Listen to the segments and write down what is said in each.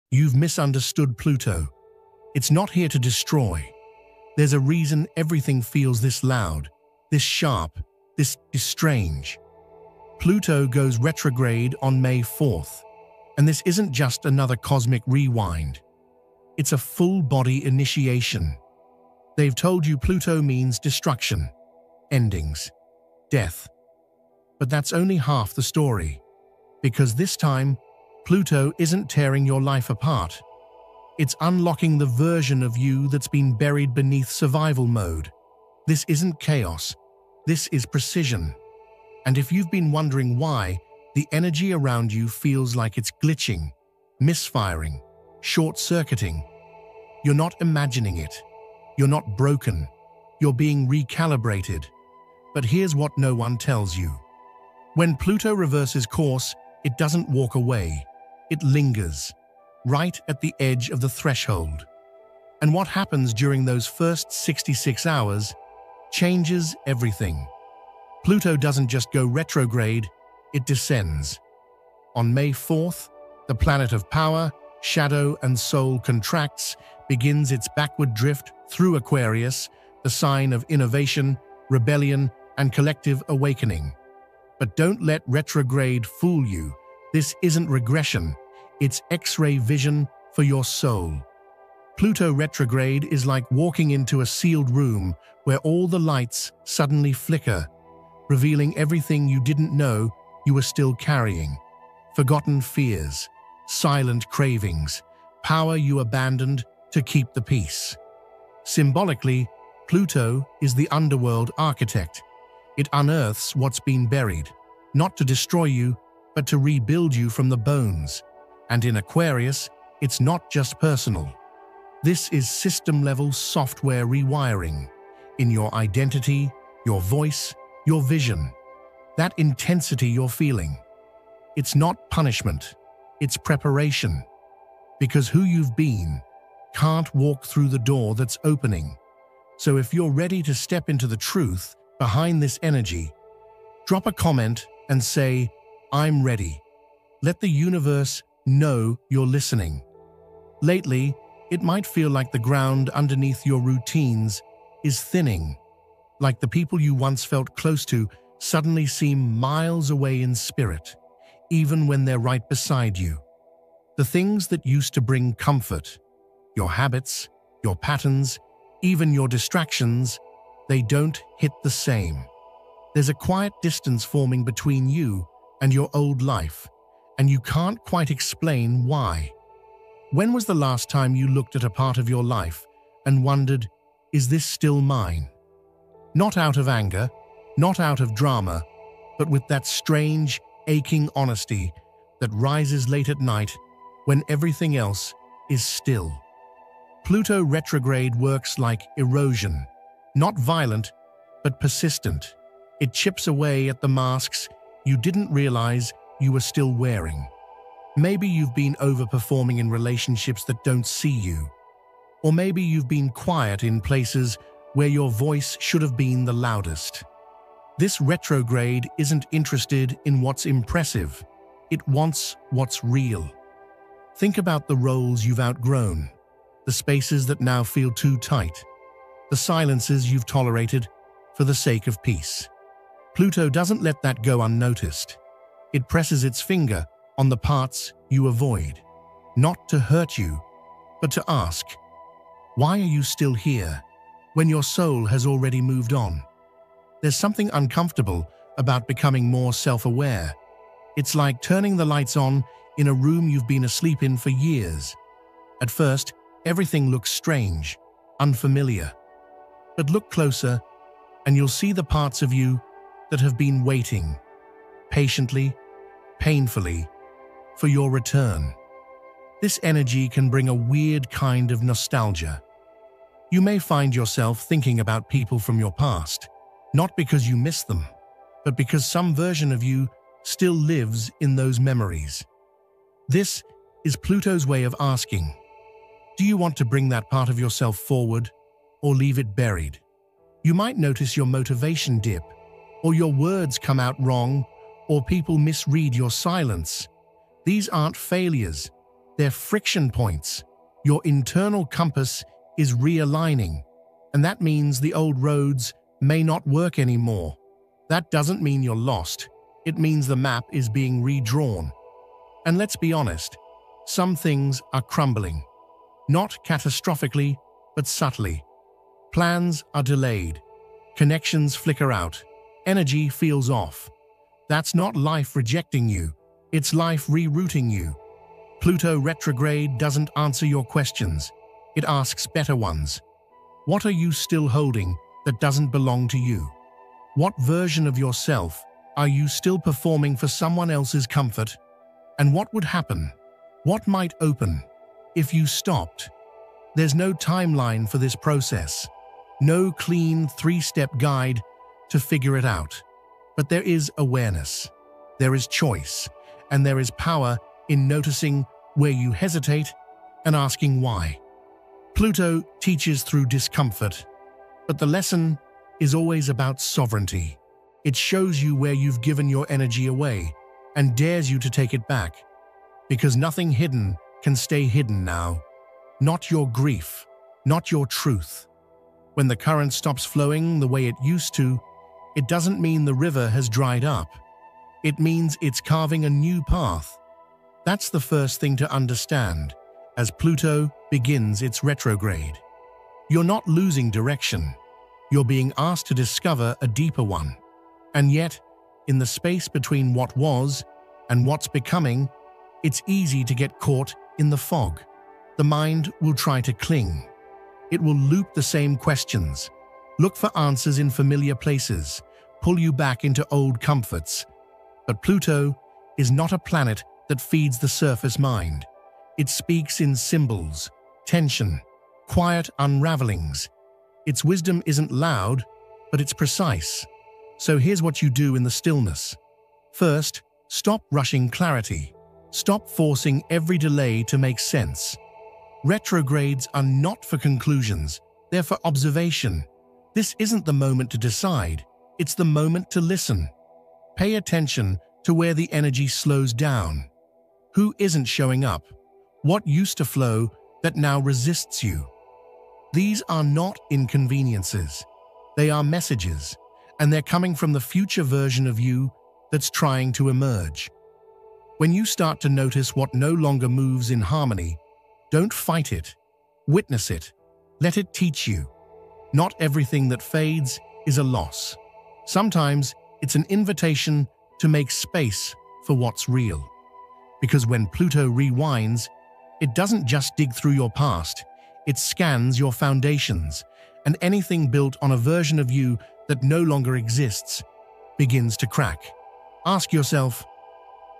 You've misunderstood Pluto. It's not here to destroy. There's a reason everything feels this loud, this sharp, this strange. Pluto goes retrograde on May 4th, and this isn't just another cosmic rewind. It's a full-body initiation. They've told you Pluto means destruction, endings, death. But that's only half the story, because this time, Pluto isn't tearing your life apart. It's unlocking the version of you that's been buried beneath survival mode. This isn't chaos. This is precision. And if you've been wondering why, the energy around you feels like it's glitching, misfiring, short-circuiting, you're not imagining it. You're not broken. You're being recalibrated. But here's what no one tells you. When Pluto reverses course, it doesn't walk away. It lingers, right at the edge of the threshold. And what happens during those first 66 hours changes everything. Pluto doesn't just go retrograde, it descends. On May 4th, the planet of power, shadow, and soul contracts, begins its backward drift through Aquarius, the sign of innovation, rebellion, and collective awakening. But don't let retrograde fool you. This isn't regression, it's X-ray vision for your soul. Pluto retrograde is like walking into a sealed room where all the lights suddenly flicker, revealing everything you didn't know you were still carrying. Forgotten fears, silent cravings, power you abandoned to keep the peace. Symbolically, Pluto is the underworld architect. It unearths what's been buried, not to destroy you, but to rebuild you from the bones. And in Aquarius, it's not just personal. This is system-level software rewiring in your identity, your voice, your vision, that intensity you're feeling. It's not punishment, it's preparation. Because who you've been can't walk through the door that's opening. So if you're ready to step into the truth behind this energy, drop a comment and say, "I'm ready." Let the universe know you're listening. Lately, it might feel like the ground underneath your routines is thinning, like the people you once felt close to suddenly seem miles away in spirit, even when they're right beside you. The things that used to bring comfort, your habits, your patterns, even your distractions, they don't hit the same. There's a quiet distance forming between you and your old life, and you can't quite explain why. When was the last time you looked at a part of your life and wondered, is this still mine? Not out of anger, not out of drama, but with that strange, aching honesty that rises late at night when everything else is still. Pluto retrograde works like erosion, not violent, but persistent. It chips away at the masks you didn't realize you were still wearing. Maybe you've been overperforming in relationships that don't see you. Or maybe you've been quiet in places where your voice should have been the loudest. This retrograde isn't interested in what's impressive. It wants what's real. Think about the roles you've outgrown, the spaces that now feel too tight, the silences you've tolerated for the sake of peace. Pluto doesn't let that go unnoticed. It presses its finger on the parts you avoid, not to hurt you, but to ask, why are you still here when your soul has already moved on? There's something uncomfortable about becoming more self-aware. It's like turning the lights on in a room you've been asleep in for years. At first, everything looks strange, unfamiliar. But look closer, and you'll see the parts of you that have been waiting, patiently, painfully, for your return. This energy can bring a weird kind of nostalgia. You may find yourself thinking about people from your past, not because you miss them, but because some version of you still lives in those memories. This is Pluto's way of asking, do you want to bring that part of yourself forward or leave it buried? You might notice your motivation dip, or your words come out wrong, or people misread your silence. These aren't failures. They're friction points. Your internal compass is realigning, and that means the old roads may not work anymore. That doesn't mean you're lost. It means the map is being redrawn. And let's be honest, some things are crumbling. Not catastrophically, but subtly. Plans are delayed. Connections flicker out. Energy feels off. That's not life rejecting you. It's life rerouting you. Pluto retrograde doesn't answer your questions. It asks better ones. What are you still holding that doesn't belong to you? What version of yourself are you still performing for someone else's comfort? And what would happen? What might open if you stopped? There's no timeline for this process. No clean three-step guide to figure it out. But there is awareness. There is choice. And there is power in noticing where you hesitate and asking why. Pluto teaches through discomfort, but the lesson is always about sovereignty. It shows you where you've given your energy away and dares you to take it back, because nothing hidden can stay hidden now. Not your grief, not your truth. When the current stops flowing the way it used to, it doesn't mean the river has dried up. It means it's carving a new path. That's the first thing to understand as Pluto begins its retrograde. You're not losing direction. You're being asked to discover a deeper one. And yet, in the space between what was and what's becoming, it's easy to get caught in the fog. The mind will try to cling. It will loop the same questions, look for answers in familiar places, pull you back into old comforts. But Pluto is not a planet that feeds the surface mind. It speaks in symbols, tension, quiet unravelings. Its wisdom isn't loud, but it's precise. So here's what you do in the stillness. First, stop rushing clarity. Stop forcing every delay to make sense. Retrogrades are not for conclusions, they're for observation. This isn't the moment to decide, it's the moment to listen. Pay attention to where the energy slows down. Who isn't showing up? What used to flow that now resists you? These are not inconveniences. They are messages, and they're coming from the future version of you that's trying to emerge. When you start to notice what no longer moves in harmony, don't fight it. Witness it. Let it teach you. Not everything that fades is a loss. Sometimes it's an invitation to make space for what's real. Because when Pluto rewinds, it doesn't just dig through your past, it scans your foundations, and anything built on a version of you that no longer exists begins to crack. Ask yourself,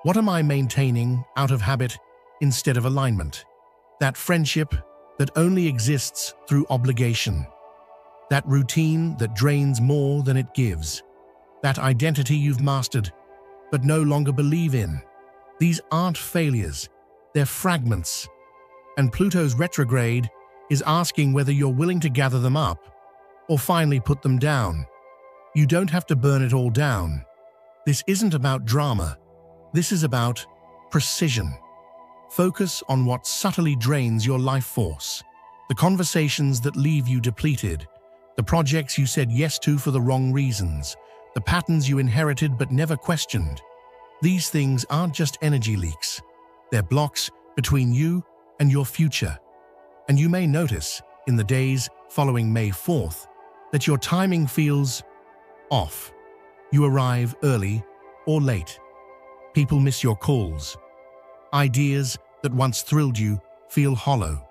what am I maintaining out of habit instead of alignment? That friendship that only exists through obligation. That routine that drains more than it gives. That identity you've mastered but no longer believe in. These aren't failures, they're fragments. And Pluto's retrograde is asking whether you're willing to gather them up or finally put them down. You don't have to burn it all down. This isn't about drama. This is about precision. Focus on what subtly drains your life force. The conversations that leave you depleted. The projects you said yes to for the wrong reasons. The patterns you inherited but never questioned. These things aren't just energy leaks. They're blocks between you and your future. And you may notice, in the days following May 4th, that your timing feels off. You arrive early or late. People miss your calls. Ideas that once thrilled you feel hollow.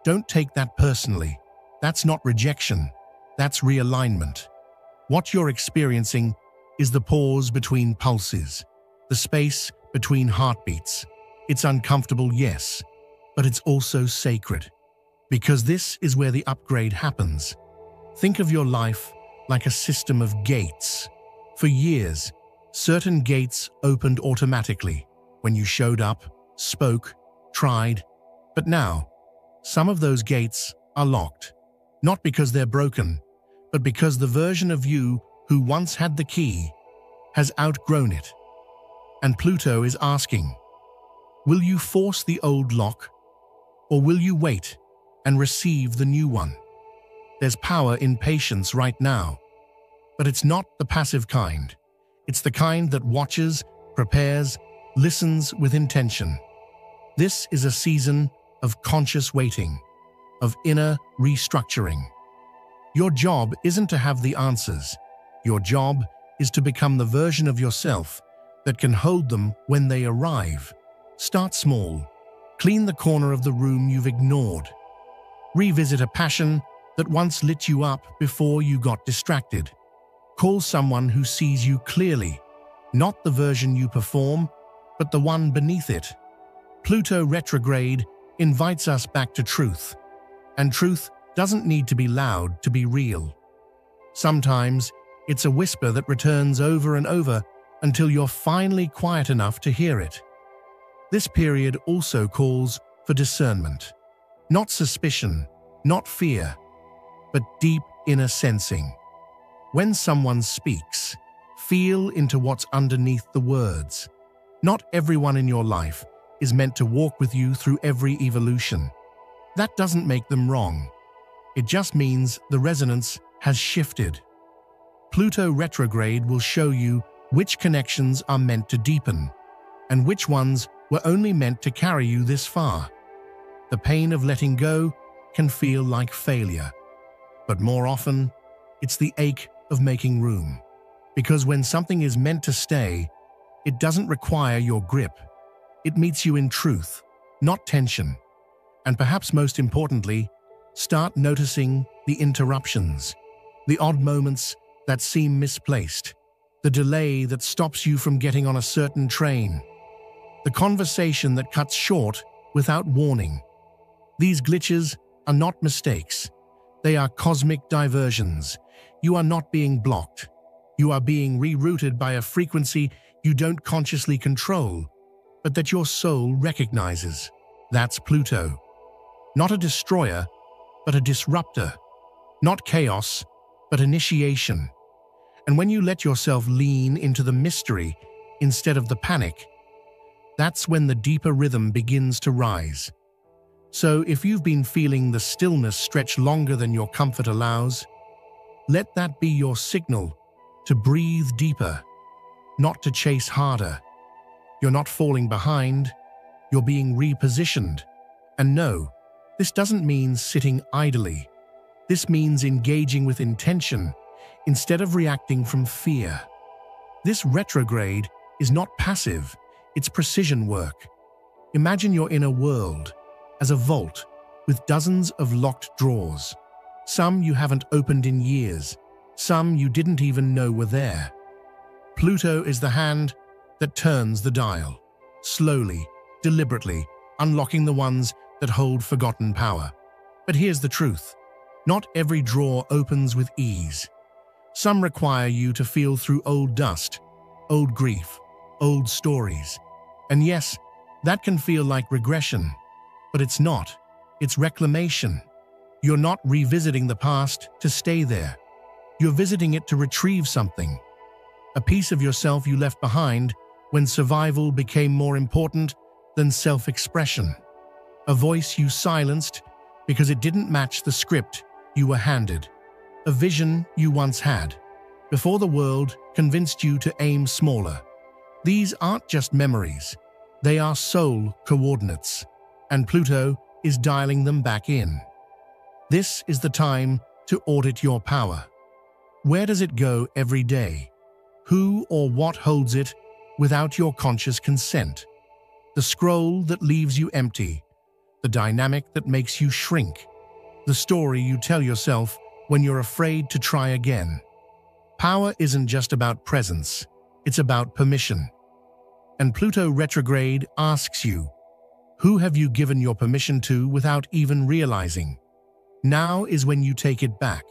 Don't take that personally. That's not rejection. That's realignment. What you're experiencing is the pause between pulses, the space between heartbeats. It's uncomfortable, yes, but it's also sacred. Because this is where the upgrade happens. Think of your life like a system of gates. For years, certain gates opened automatically when you showed up, spoke, tried. But now, some of those gates are locked. Not because they're broken, but because the version of you who once had the key has outgrown it. And Pluto is asking, will you force the old lock Or will you wait and receive the new one? There's power in patience right now. But it's not the passive kind. It's the kind that watches, prepares, listens with intention. This is a season of conscious waiting, of inner restructuring. Your job isn't to have the answers. Your job is to become the version of yourself that can hold them when they arrive. Start small. Clean the corner of the room you've ignored. Revisit a passion that once lit you up before you got distracted. Call someone who sees you clearly, not the version you perform, but the one beneath it. Pluto Retrograde invites us back to truth, and truth doesn't need to be loud to be real. Sometimes it's a whisper that returns over and over until you're finally quiet enough to hear it. This period also calls for discernment, not suspicion, not fear, but deep inner sensing. When someone speaks, feel into what's underneath the words. Not everyone in your life is meant to walk with you through every evolution. That doesn't make them wrong. It just means the resonance has shifted. Pluto Retrograde will show you which connections are meant to deepen, and which ones were only meant to carry you this far. The pain of letting go can feel like failure, but more often, it's the ache of making room. Because when something is meant to stay, it doesn't require your grip. It meets you in truth, not tension. And perhaps most importantly, start noticing the interruptions, the odd moments that seem misplaced, the delay that stops you from getting on a certain train, the conversation that cuts short without warning. These glitches are not mistakes. They are cosmic diversions. You are not being blocked. You are being rerouted by a frequency you don't consciously control, but that your soul recognizes. That's Pluto. Not a destroyer, but a disruptor. Not chaos, but initiation. And when you let yourself lean into the mystery instead of the panic, that's when the deeper rhythm begins to rise. So if you've been feeling the stillness stretch longer than your comfort allows, let that be your signal to breathe deeper, not to chase harder. You're not falling behind, you're being repositioned. And no, this doesn't mean sitting idly. This means engaging with intention instead of reacting from fear. This retrograde is not passive, it's precision work. Imagine your inner world as a vault with dozens of locked drawers. Some you haven't opened in years, some you didn't even know were there. Pluto is the hand that turns the dial, slowly, deliberately, unlocking the ones that hold forgotten power. But here's the truth. Not every drawer opens with ease. Some require you to feel through old dust, old grief, old stories. And yes, that can feel like regression, but it's not. It's reclamation. You're not revisiting the past to stay there. You're visiting it to retrieve something. A piece of yourself you left behind when survival became more important than self-expression. A voice you silenced because it didn't match the script you were handed. A vision you once had, before the world convinced you to aim smaller. These aren't just memories. They are soul coordinates, and Pluto is dialing them back in. This is the time to audit your power. Where does it go every day? Who or what holds it without your conscious consent? The scroll that leaves you empty, the dynamic that makes you shrink, the story you tell yourself when you're afraid to try again. Power isn't just about presence, it's about permission. And Pluto Retrograde asks you, who have you given your permission to without even realizing? Now is when you take it back.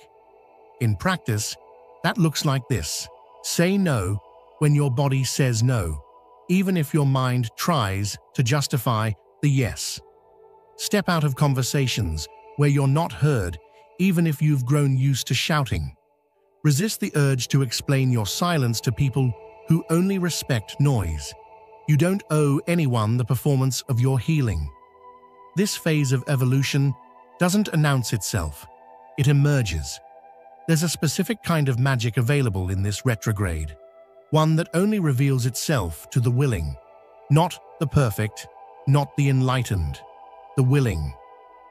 In practice, that looks like this. Say no when your body says no, even if your mind tries to justify the yes. Step out of conversations where you're not heard, even if you've grown used to shouting. Resist the urge to explain your silence to people who only respect noise. You don't owe anyone the performance of your healing. This phase of evolution doesn't announce itself, it emerges. There's a specific kind of magic available in this retrograde, one that only reveals itself to the willing, not the perfect, not the enlightened, the willing,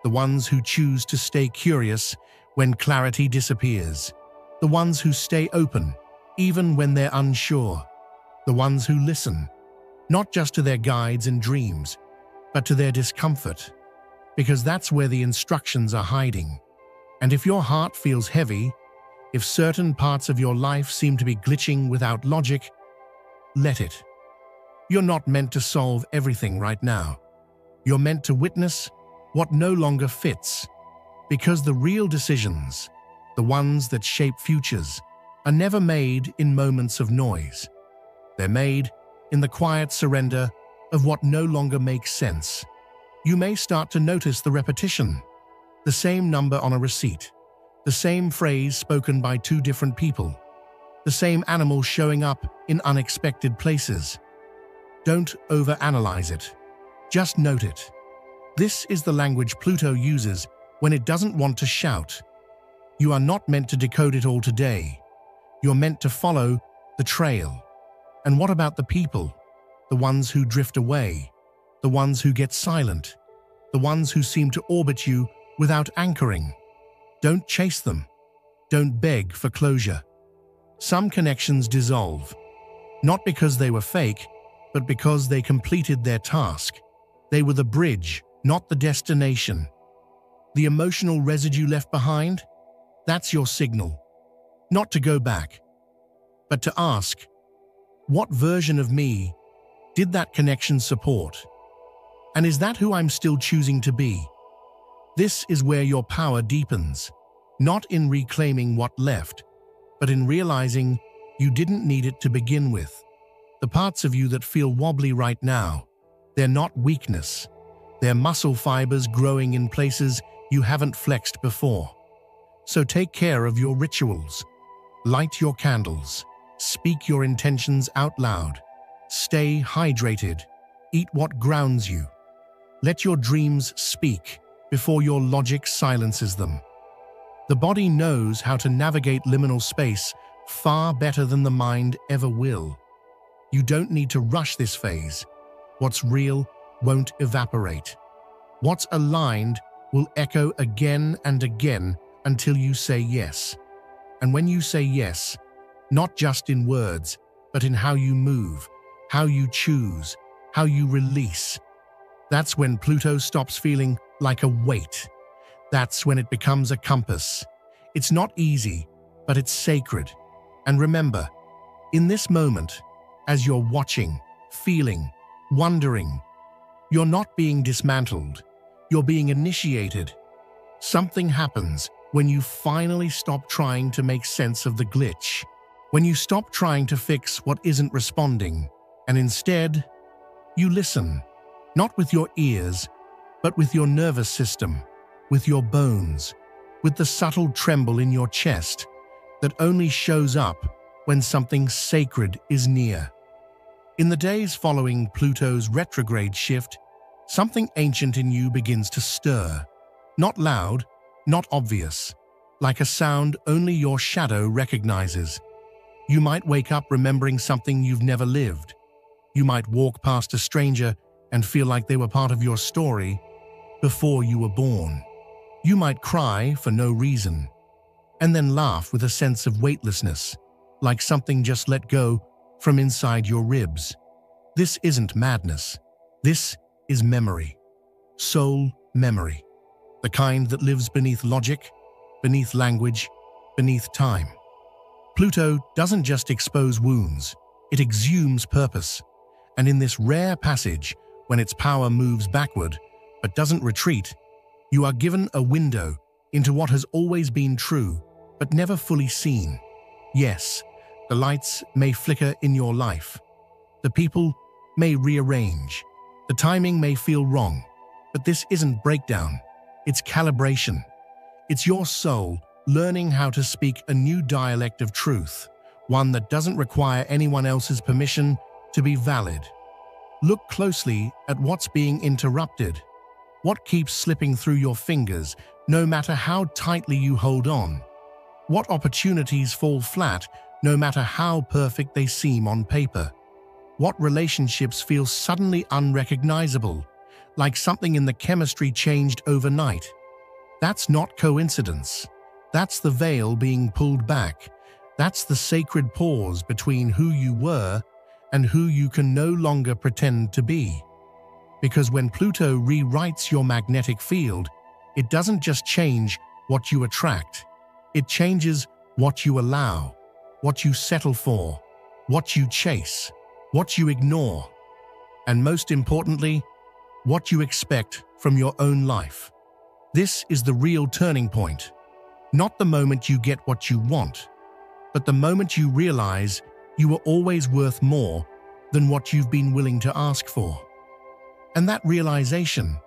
the ones who choose to stay curious when clarity disappears, the ones who stay open even when they're unsure, the ones who listen, not just to their guides and dreams, but to their discomfort, because that's where the instructions are hiding. And if your heart feels heavy, if certain parts of your life seem to be glitching without logic, let it. You're not meant to solve everything right now. You're meant to witness what no longer fits, because the real decisions, the ones that shape futures, are never made in moments of noise. They're made in the quiet surrender of what no longer makes sense. You may start to notice the repetition, the same number on a receipt, the same phrase spoken by two different people, the same animal showing up in unexpected places. Don't overanalyze it. Just note it. This is the language Pluto uses when it doesn't want to shout. You are not meant to decode it all today. You're meant to follow the trail. And what about the people? The ones who drift away, the ones who get silent, the ones who seem to orbit you without anchoring. Don't chase them. Don't beg for closure. Some connections dissolve, not because they were fake, but because they completed their task. They were the bridge, not the destination. The emotional residue left behind? That's your signal. Not to go back, but to ask, what version of me did that connection support? And is that who I'm still choosing to be? This is where your power deepens, not in reclaiming what left, but in realizing you didn't need it to begin with. The parts of you that feel wobbly right now, they're not weakness. They're muscle fibers growing in places you haven't flexed before. So take care of your rituals. Light your candles. Speak your intentions out loud. Stay hydrated. Eat what grounds you. Let your dreams speak before your logic silences them. The body knows how to navigate liminal space far better than the mind ever will. You don't need to rush this phase. What's real won't evaporate. What's aligned will echo again and again until you say yes. And when you say yes, not just in words, but in how you move, how you choose, how you release, that's when Pluto stops feeling like a weight. That's when it becomes a compass. It's not easy, but it's sacred. And remember, in this moment, as you're watching, feeling, wondering, you're not being dismantled, you're being initiated. Something happens when you finally stop trying to make sense of the glitch, when you stop trying to fix what isn't responding, and instead, you listen, not with your ears, but with your nervous system, with your bones, with the subtle tremble in your chest that only shows up when something sacred is near. In the days following Pluto's retrograde shift, something ancient in you begins to stir. Not loud, not obvious, like a sound only your shadow recognizes. You might wake up remembering something you've never lived. You might walk past a stranger and feel like they were part of your story before you were born. You might cry for no reason, and then laugh with a sense of weightlessness, like something just let go from inside your ribs. This isn't madness. This is memory. Soul memory. The kind that lives beneath logic, beneath language, beneath time. Pluto doesn't just expose wounds, it exhumes purpose. And in this rare passage, when its power moves backward but doesn't retreat, you are given a window into what has always been true but never fully seen. Yes, the lights may flicker in your life. The people may rearrange. The timing may feel wrong. But this isn't breakdown. It's calibration. It's your soul learning how to speak a new dialect of truth, one that doesn't require anyone else's permission to be valid. Look closely at what's being interrupted. What keeps slipping through your fingers, no matter how tightly you hold on? What opportunities fall flat, no matter how perfect they seem on paper? What relationships feel suddenly unrecognizable, like something in the chemistry changed overnight? That's not coincidence. That's the veil being pulled back. That's the sacred pause between who you were and who you can no longer pretend to be. Because when Pluto rewrites your magnetic field, it doesn't just change what you attract. It changes what you allow, what you settle for, what you chase, what you ignore, and most importantly, what you expect from your own life. This is the real turning point. Not the moment you get what you want, but the moment you realize you are always worth more than what you've been willing to ask for. And that realization,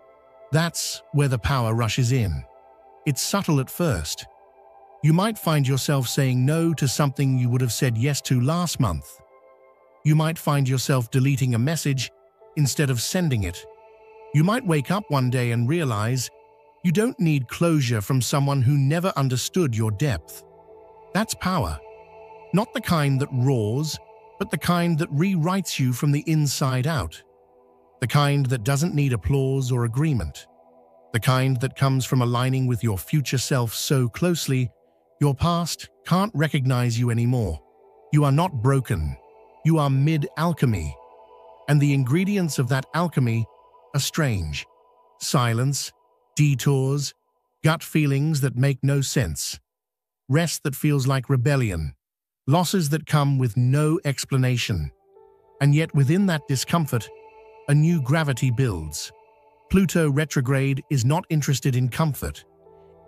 that's where the power rushes in. It's subtle at first. You might find yourself saying no to something you would have said yes to last month. You might find yourself deleting a message instead of sending it. You might wake up one day and realize you don't need closure from someone who never understood your depth. That's power. Not the kind that roars, but the kind that rewrites you from the inside out. The kind that doesn't need applause or agreement. The kind that comes from aligning with your future self so closely, your past can't recognize you anymore. You are not broken. You are mid-alchemy. And the ingredients of that alchemy are strange. Silence, detours, gut feelings that make no sense. Rest that feels like rebellion. Losses that come with no explanation. And yet within that discomfort, a new gravity builds. Pluto retrograde is not interested in comfort.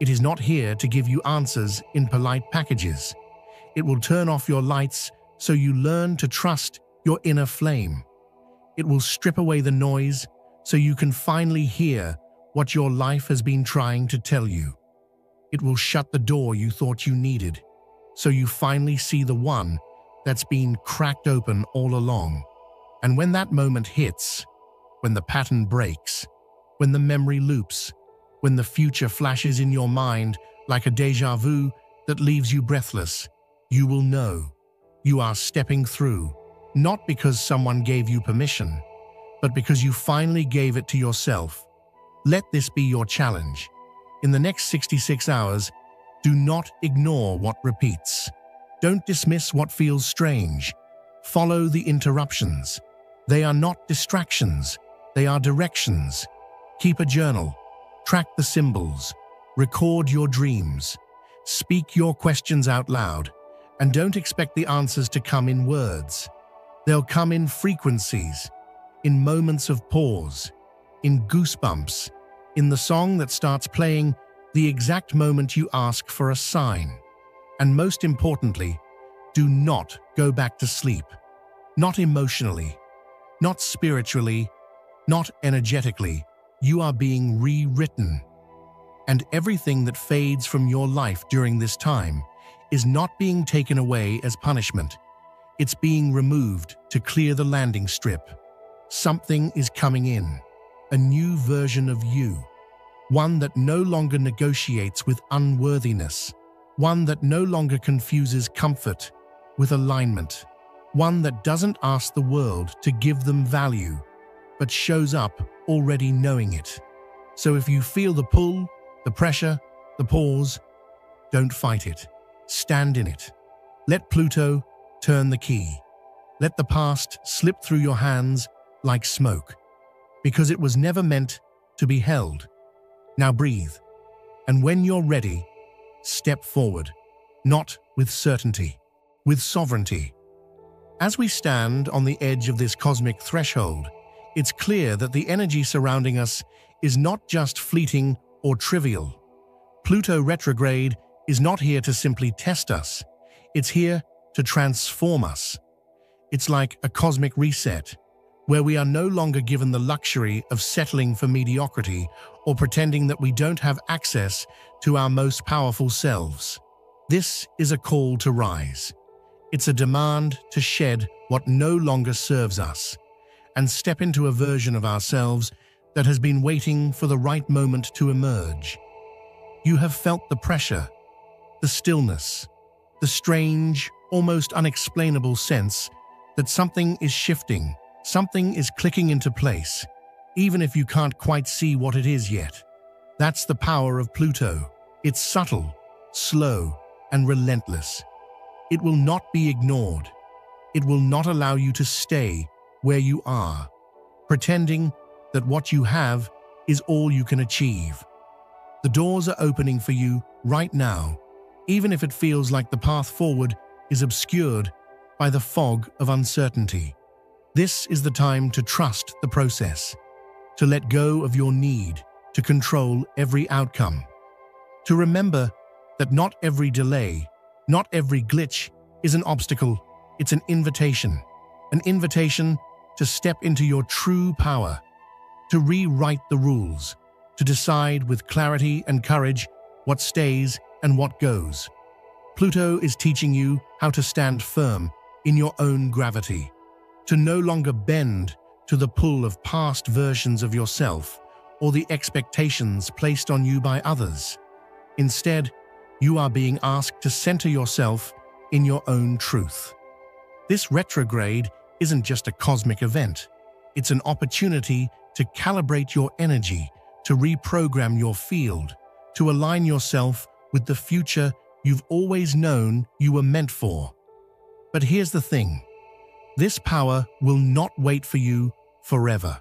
It is not here to give you answers in polite packages. It will turn off your lights so you learn to trust your inner flame. It will strip away the noise so you can finally hear what your life has been trying to tell you. It will shut the door you thought you needed so you finally see the one that's been cracked open all along. And when that moment hits, when the pattern breaks, when the memory loops, when the future flashes in your mind like a déjà vu that leaves you breathless, you will know you are stepping through, not because someone gave you permission, but because you finally gave it to yourself. Let this be your challenge. In the next 66 hours, do not ignore what repeats. Don't dismiss what feels strange. Follow the interruptions. They are not distractions. They are directions. Keep a journal. Track the symbols. Record your dreams. Speak your questions out loud. And don't expect the answers to come in words. They'll come in frequencies, in moments of pause, in goosebumps, in the song that starts playing the exact moment you ask for a sign. And most importantly, do not go back to sleep. Not emotionally, not spiritually, not energetically. You are being rewritten. And everything that fades from your life during this time is not being taken away as punishment. It's being removed to clear the landing strip. Something is coming in, a new version of you, one that no longer negotiates with unworthiness, one that no longer confuses comfort with alignment, one that doesn't ask the world to give them value, but shows up already knowing it. So if you feel the pull, the pressure, the pause, don't fight it. Stand in it. Let Pluto turn the key. Let the past slip through your hands like smoke, because it was never meant to be held. Now breathe, and when you're ready, step forward, not with certainty, with sovereignty. As we stand on the edge of this cosmic threshold, it's clear that the energy surrounding us is not just fleeting or trivial. Pluto retrograde is not here to simply test us. It's here to transform us. It's like a cosmic reset, where we are no longer given the luxury of settling for mediocrity or pretending that we don't have access to our most powerful selves. This is a call to rise. It's a demand to shed what no longer serves us and step into a version of ourselves that has been waiting for the right moment to emerge. You have felt the pressure, the stillness, the strange, almost unexplainable sense that something is shifting, something is clicking into place, even if you can't quite see what it is yet. That's the power of Pluto. It's subtle, slow, and relentless. It will not be ignored. It will not allow you to stay where you are, pretending that what you have is all you can achieve. The doors are opening for you right now, even if it feels like the path forward is obscured by the fog of uncertainty. This is the time to trust the process, to let go of your need to control every outcome, to remember that not every delay, not every glitch is an obstacle, it's an invitation to step into your true power, to rewrite the rules, to decide with clarity and courage what stays and what goes. Pluto is teaching you how to stand firm in your own gravity, to no longer bend to the pull of past versions of yourself or the expectations placed on you by others. Instead, you are being asked to center yourself in your own truth. This retrograde isn't just a cosmic event. It's an opportunity to calibrate your energy, to reprogram your field, to align yourself with the future you've always known you were meant for. But here's the thing. This power will not wait for you forever.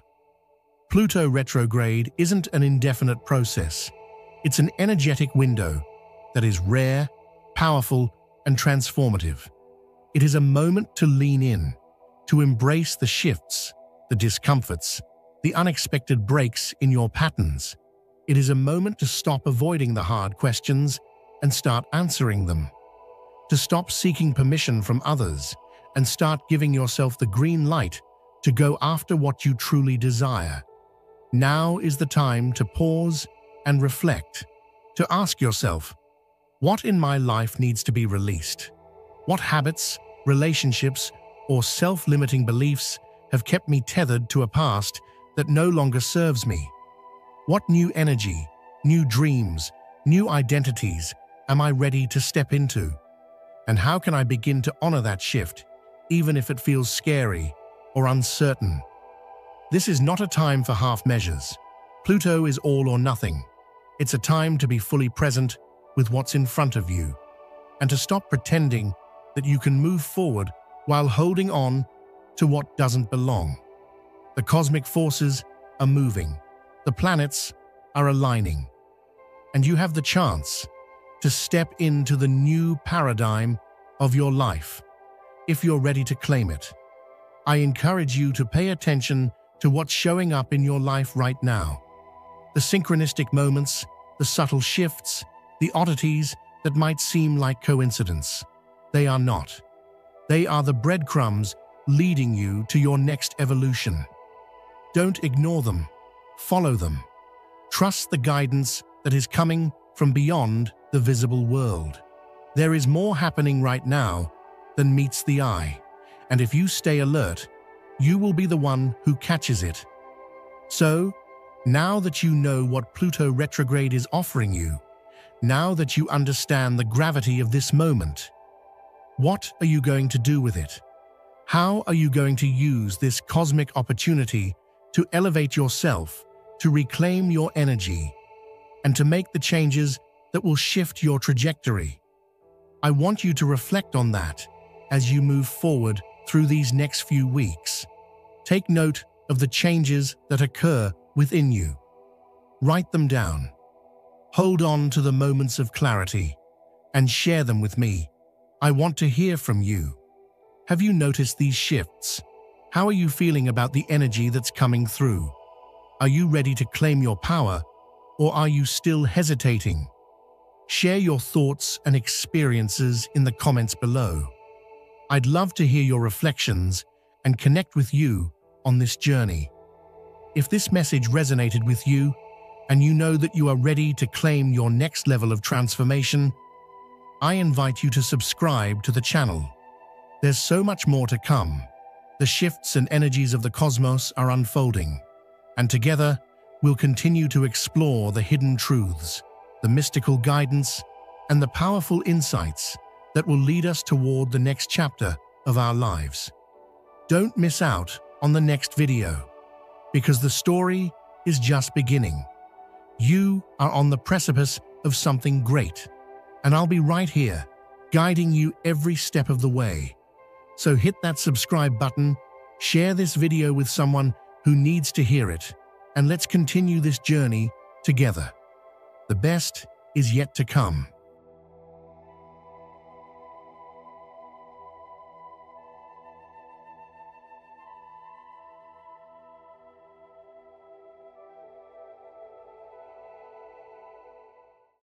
Pluto retrograde isn't an indefinite process. It's an energetic window that is rare, powerful, and transformative. It is a moment to lean in, to embrace the shifts, the discomforts, the unexpected breaks in your patterns. It is a moment to stop avoiding the hard questions and start answering them, to stop seeking permission from others and start giving yourself the green light to go after what you truly desire. Now is the time to pause and reflect, to ask yourself, what in my life needs to be released? What habits, relationships, or self-limiting beliefs have kept me tethered to a past that no longer serves me? What new energy, new dreams, new identities am I ready to step into? And how can I begin to honor that shift, even if it feels scary or uncertain? This is not a time for half measures. Pluto is all or nothing. It's a time to be fully present with what's in front of you, and to stop pretending that you can move forward while holding on to what doesn't belong. The cosmic forces are moving. The planets are aligning. And you have the chance to step into the new paradigm of your life, if you're ready to claim it. I encourage you to pay attention to what's showing up in your life right now. The synchronistic moments, the subtle shifts, the oddities that might seem like coincidence. They are not. They are the breadcrumbs leading you to your next evolution. Don't ignore them. Follow them. Trust the guidance that is coming from beyond the visible world. There is more happening right now than meets the eye, and if you stay alert, you will be the one who catches it. So, now that you know what Pluto retrograde is offering you, now that you understand the gravity of this moment, what are you going to do with it? How are you going to use this cosmic opportunity to elevate yourself, to reclaim your energy, and to make the changes that will shift your trajectory? I want you to reflect on that as you move forward through these next few weeks. Take note of the changes that occur within you. Write them down. Hold on to the moments of clarity and share them with me. I want to hear from you. Have you noticed these shifts? How are you feeling about the energy that's coming through? Are you ready to claim your power, or are you still hesitating? Share your thoughts and experiences in the comments below. I'd love to hear your reflections and connect with you on this journey. If this message resonated with you, and you know that you are ready to claim your next level of transformation, I invite you to subscribe to the channel. There's so much more to come. The shifts and energies of the cosmos are unfolding, and together we'll continue to explore the hidden truths, the mystical guidance, and the powerful insights that will lead us toward the next chapter of our lives. Don't miss out on the next video, because the story is just beginning. You are on the precipice of something great, and I'll be right here, guiding you every step of the way. So hit that subscribe button, share this video with someone who needs to hear it, and let's continue this journey together. The best is yet to come.